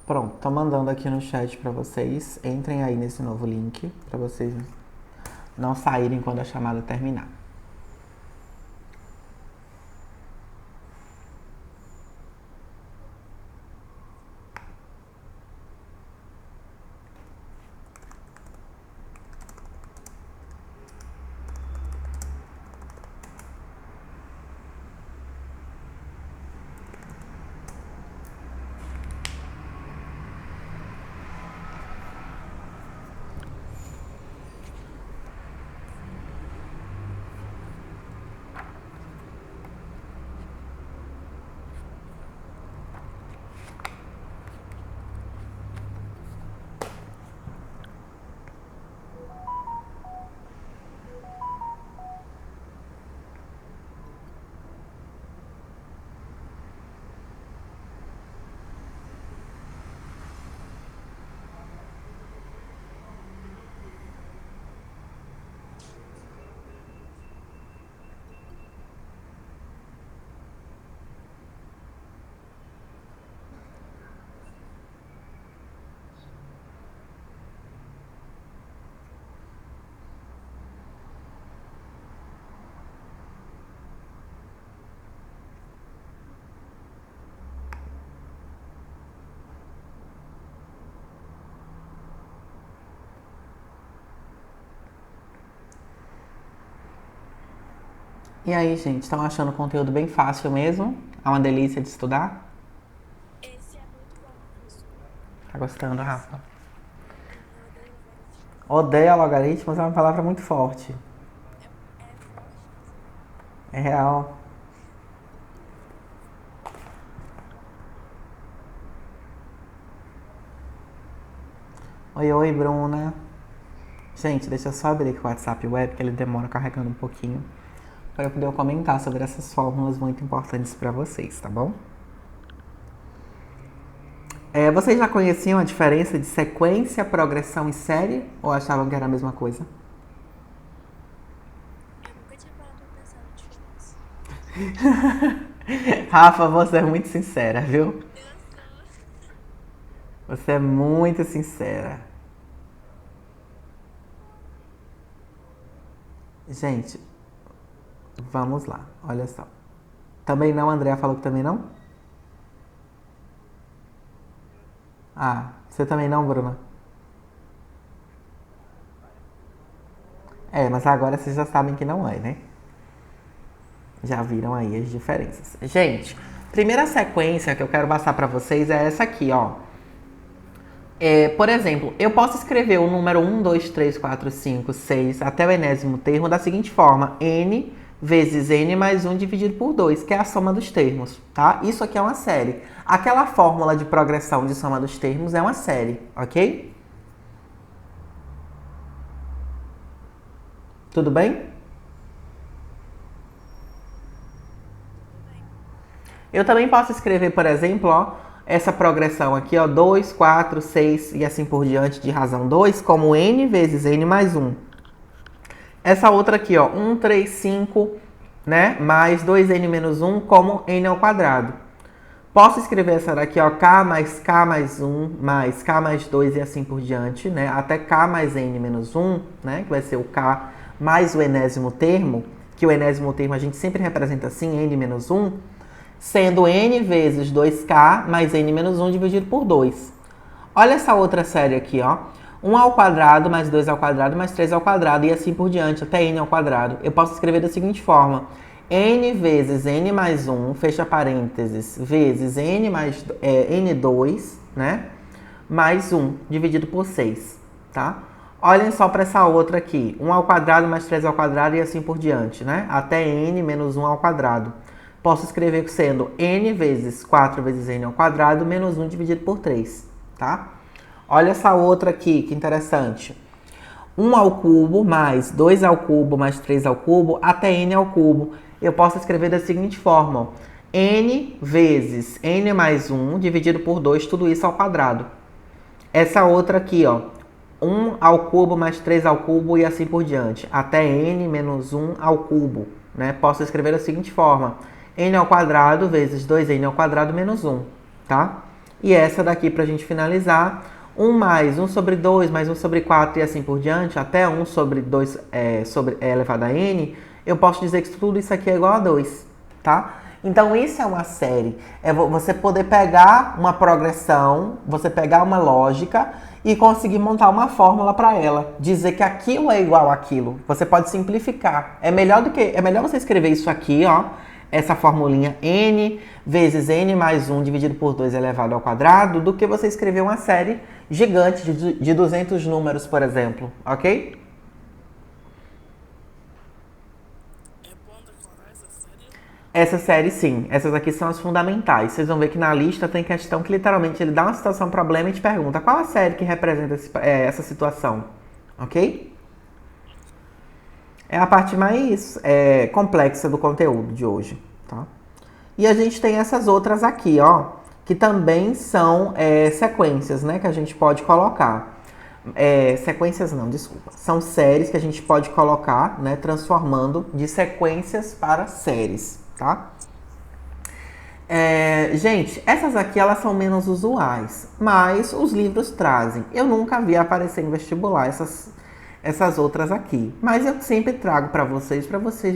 Pronto, tô mandando aqui no chat pra vocês. Entrem aí nesse novo link pra vocês não saírem quando a chamada terminar. E aí, gente, estão achando o conteúdo bem fácil mesmo? É uma delícia de estudar? Esse é muito bom, professor. Tá gostando, Nossa, Rafa? eu odeio logaritmos. Odeio logaritmos é uma palavra muito forte. É forte, inclusive. É real. Oi, oi, Bruna. Gente, deixa eu só abrir aqui o WhatsApp Web, que ele demora carregando um pouquinho, para eu poder comentar sobre essas fórmulas muito importantes para vocês, tá bom? Vocês já conheciam a diferença de sequência, progressão e série? Ou achavam que era a mesma coisa? Eu nunca tinha parado pra pensar na diferença. Rafa, você é muito sincera, viu? Eu sou. Você é muito sincera. Gente, vamos lá, olha só. Também não, a Andrea falou que também não? Ah, você também não, Bruna? Mas agora vocês já sabem que não é, né? Já viram aí as diferenças. Gente, primeira sequência que eu quero passar pra vocês é essa aqui, ó. Por exemplo, eu posso escrever o número 1, 2, 3, 4, 5, 6 até o enésimo termo da seguinte forma: n vezes n mais 1 dividido por 2, que é a soma dos termos, tá? Isso aqui é uma série. Aquela fórmula de progressão de soma dos termos é uma série, ok? Tudo bem? Tudo bem. Eu também posso escrever, por exemplo, ó, essa progressão aqui, ó, 2, 4, 6 e assim por diante de razão 2, como n vezes n mais 1. Essa outra aqui, ó, 1, 3, 5, né, mais 2n menos 1, como n ao quadrado. Posso escrever essa daqui, ó, k mais 1 mais k mais 2 e assim por diante, né, até k mais n menos 1, né, que vai ser o k mais o enésimo termo, que o enésimo termo a gente sempre representa assim, n menos 1, sendo n vezes 2k mais n menos 1 dividido por 2. Olha essa outra série aqui, ó. 1 ao quadrado mais 2 ao quadrado mais 3 ao quadrado e assim por diante, até n ao quadrado. Eu posso escrever da seguinte forma: n vezes n mais 1, fecha parênteses, vezes n2, né? Mais 1, dividido por 6, tá? Olhem só para essa outra aqui. 1 ao quadrado mais 3 ao quadrado e assim por diante, né? Até n menos 1 ao quadrado. Posso escrever sendo n vezes 4 vezes n ao quadrado menos 1 dividido por 3, tá? Olha essa outra aqui, que interessante. 1 ao cubo mais 2 ao cubo mais 3 ao cubo até n ao cubo. Eu posso escrever da seguinte forma: ó, n vezes n mais 1 dividido por 2, tudo isso ao quadrado. Essa outra aqui, ó, 1 ao cubo mais 3 ao cubo e assim por diante, até n menos 1 ao cubo, né? Posso escrever da seguinte forma: n ao quadrado vezes 2n ao quadrado menos 1, tá? E essa daqui, pra gente finalizar, 1 mais 1 sobre 2 mais 1 sobre 4 e assim por diante, até 1 sobre 2 elevado a n, eu posso dizer que tudo isso aqui é igual a 2, tá? Então isso é uma série. É você poder pegar uma progressão, você pegar uma lógica e conseguir montar uma fórmula para ela. Dizer que aquilo é igual àquilo. Você pode simplificar. É melhor você escrever isso aqui, ó. Essa formulinha n vezes n mais 1 dividido por 2 elevado ao quadrado, do que você escrever uma série gigante de 200 números, por exemplo, ok? É bom decorar essa série? Essa série, sim. Essas aqui são as fundamentais. Vocês vão ver que na lista tem questão que literalmente ele dá uma situação, problema e te pergunta qual a série que representa essa situação, ok? É a parte mais complexa do conteúdo de hoje, tá? E a gente tem essas outras aqui, ó, que também são sequências, né, que a gente pode colocar. Sequências não, desculpa. São séries que a gente pode colocar, né, transformando de sequências para séries, tá? Gente, essas aqui elas são menos usuais, mas os livros trazem. Eu nunca vi aparecer em vestibular essas outras aqui, mas eu sempre trago para vocês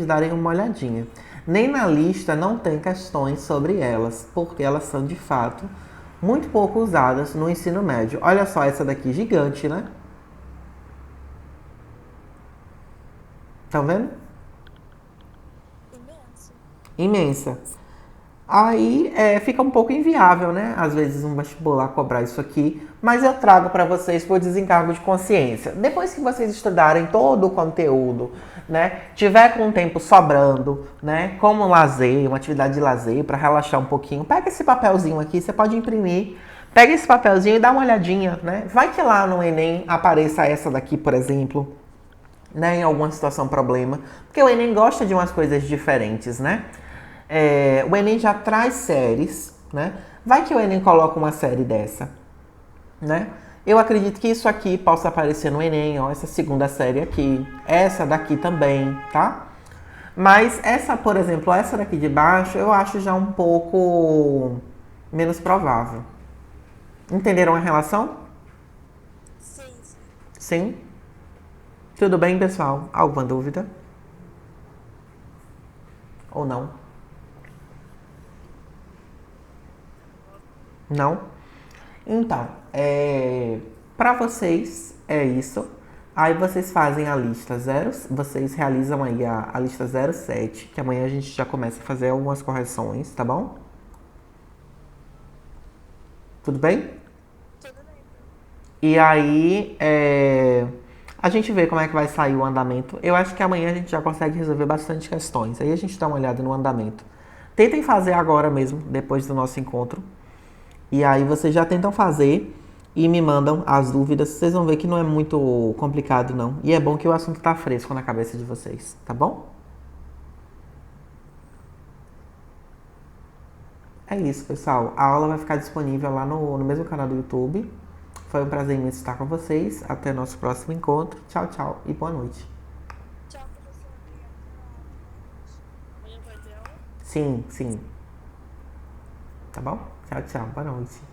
darem uma olhadinha. Nem na lista não tem questões sobre elas, porque elas são de fato muito pouco usadas no ensino médio. Olha só essa daqui, gigante, né? Estão vendo? Imensa. Aí fica um pouco inviável, né? Às vezes um vestibular cobrar isso aqui, mas eu trago para vocês por desencargo de consciência. Depois que vocês estudarem todo o conteúdo, né? Tiver com o tempo sobrando, né? Como um lazer, uma atividade de lazer para relaxar um pouquinho, pega esse papelzinho aqui, você pode imprimir. Pega esse papelzinho e dá uma olhadinha, né? Vai que lá no Enem apareça essa daqui, por exemplo, né, em alguma situação problema, porque o Enem gosta de umas coisas diferentes, né? O Enem já traz séries, né? Vai que o Enem coloca uma série dessa, né? Eu acredito que isso aqui possa aparecer no Enem, ó, essa segunda série aqui, essa daqui também, tá? Mas essa, por exemplo, essa daqui de baixo, eu acho já um pouco menos provável. Entenderam a relação? Sim, sim. Sim? Tudo bem, pessoal? Alguma dúvida? Ou não? Não? Então, para vocês é isso. Aí vocês fazem a lista 0, vocês realizam aí a lista 07, que amanhã a gente já começa a fazer algumas correções, tá bom? Tudo bem? Tudo bem, Bruno. E aí, a gente vê como é que vai sair o andamento. Eu acho que amanhã a gente já consegue resolver bastante questões. Aí a gente dá uma olhada no andamento. Tentem fazer agora mesmo, depois do nosso encontro. E aí vocês já tentam fazer e me mandam as dúvidas. Vocês vão ver que não é muito complicado, não. E é bom que o assunto tá fresco na cabeça de vocês, tá bom? É isso, pessoal. A aula vai ficar disponível lá no mesmo canal do YouTube. Foi um prazer imenso estar com vocês. Até nosso próximo encontro. Tchau, tchau e boa noite. Tchau, professor. Obrigada pela aula. Boa noite. Amanhã vai ter aula? Sim, sim. Tá bom? Tchau, tchau. Boa noite.